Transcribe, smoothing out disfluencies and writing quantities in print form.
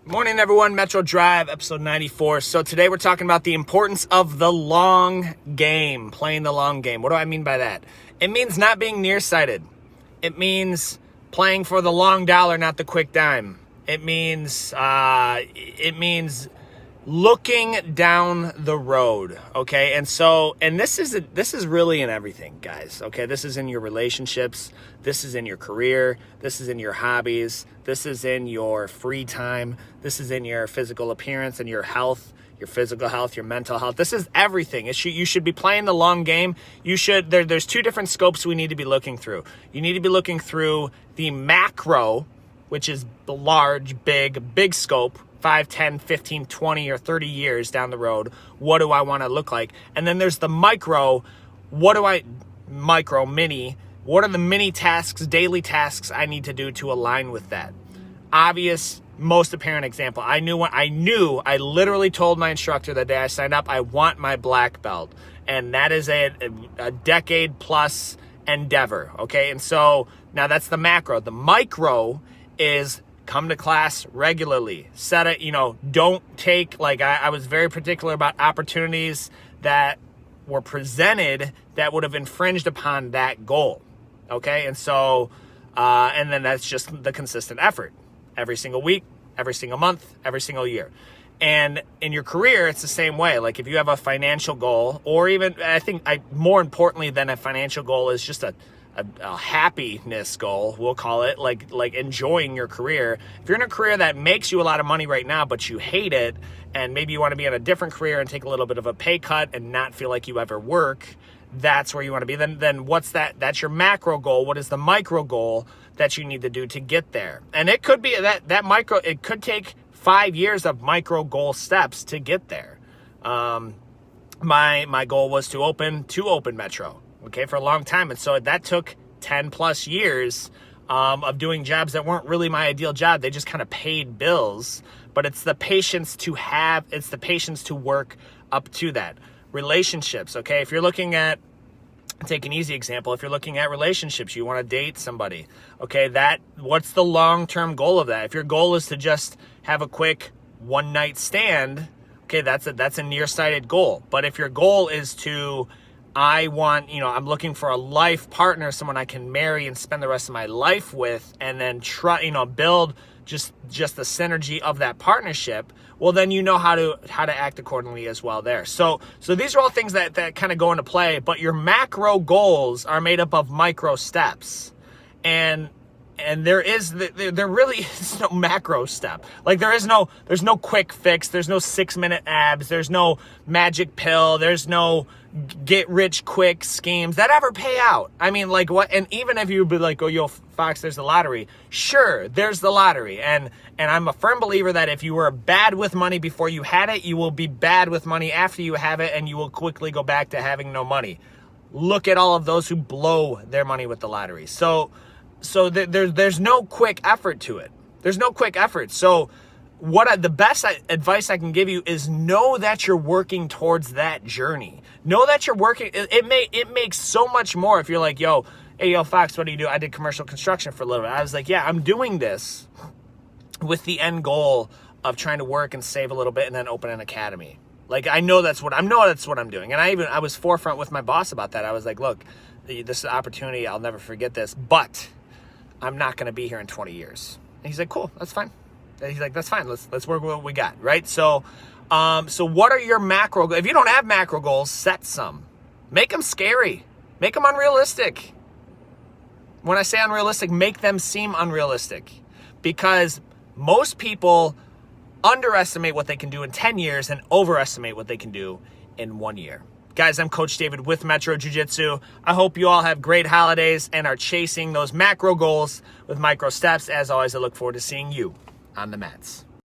Morning, everyone. Metro Drive, episode 94. So today we're talking about the importance of the long game, playing the long game. What do I mean by that? It means not being nearsighted. It means playing for the long dollar, not the quick dime. It means looking down the road, okay? And this is really in everything, guys, okay? This is in your relationships, this is in your career, this is in your hobbies, this is in your free time, this is in your physical appearance and your health, your physical health, your mental health. This is everything. You should be playing the long game. There's two different scopes we need to be looking through. You need to be looking through the macro, which is the large, big scope, 5, 10, 15, 20, or 30 years down the road. What do I want to look like? And then there's the micro. What are the mini tasks, daily tasks I need to do to align with that? Obvious, most apparent example. I literally told my instructor the day I signed up, I want my black belt. And that is a decade plus endeavor. Okay. And so now that's the macro. The micro is come to class regularly. Don't take, I was very particular about opportunities that were presented that would have infringed upon that goal. Okay. And so, and then that's just the consistent effort every single week, every single month, every single year. And in your career, it's the same way. Like if you have a financial goal, or even more importantly than a financial goal is just a happiness goal, we'll call it, like enjoying your career. If you're in a career that makes you a lot of money right now, but you hate it, and maybe you want to be in a different career and take a little bit of a pay cut and not feel like you ever work, that's where you want to be. Then what's that? That's your macro goal. What is the micro goal that you need to do to get there? And it could be that micro, it could take 5 years of micro goal steps to get there. My goal was to open Metro, okay, for a long time. And so that took 10 plus years of doing jobs that weren't really my ideal job. They just kind of paid bills, but it's the patience to work up to that. Relationships, okay? If you're looking at, take an easy example, if you're looking at relationships, you want to date somebody, okay, what's the long-term goal of that? If your goal is to just have a quick one-night stand, okay, that's a nearsighted goal. But if your goal is to, I'm looking for a life partner, someone I can marry and spend the rest of my life with, and then build just the synergy of that partnership, well, then you know how to act accordingly as well there. So these are all things that kind of go into play, but your macro goals are made up of micro steps. And there really is no macro step. Like there's no quick fix. There's no 6-minute abs. There's no magic pill. There's no get rich quick schemes that ever pay out. I mean, like what? And even if you be like, oh, yo, Fox, there's the lottery. Sure, there's the lottery. And I'm a firm believer that if you were bad with money before you had it, you will be bad with money after you have it, and you will quickly go back to having no money. Look at all of those who blow their money with the lottery. So there's no quick effort to it. There's no quick effort. So the best advice I can give you is know that you're working towards that journey. Know that you're working. It makes so much more if you're like, hey, Fox, what do you do? I did commercial construction for a little bit. I was like, yeah, I'm doing this with the end goal of trying to work and save a little bit and then open an academy. Like I know that's what I'm doing. And I was forefront with my boss about that. I was like, look, this is an opportunity. I'll never forget this, but I'm not going to be here in 20 years. And he's like, cool, that's fine. And he's like, that's fine. Let's work with what we got, right? So what are your macro goals? If you don't have macro goals, set some. Make them scary. Make them unrealistic. When I say unrealistic, make them seem unrealistic, because most people underestimate what they can do in 10 years and overestimate what they can do in 1 year. Guys, I'm Coach David with Metro Jiu-Jitsu. I hope you all have great holidays and are chasing those macro goals with micro steps. As always, I look forward to seeing you on the mats.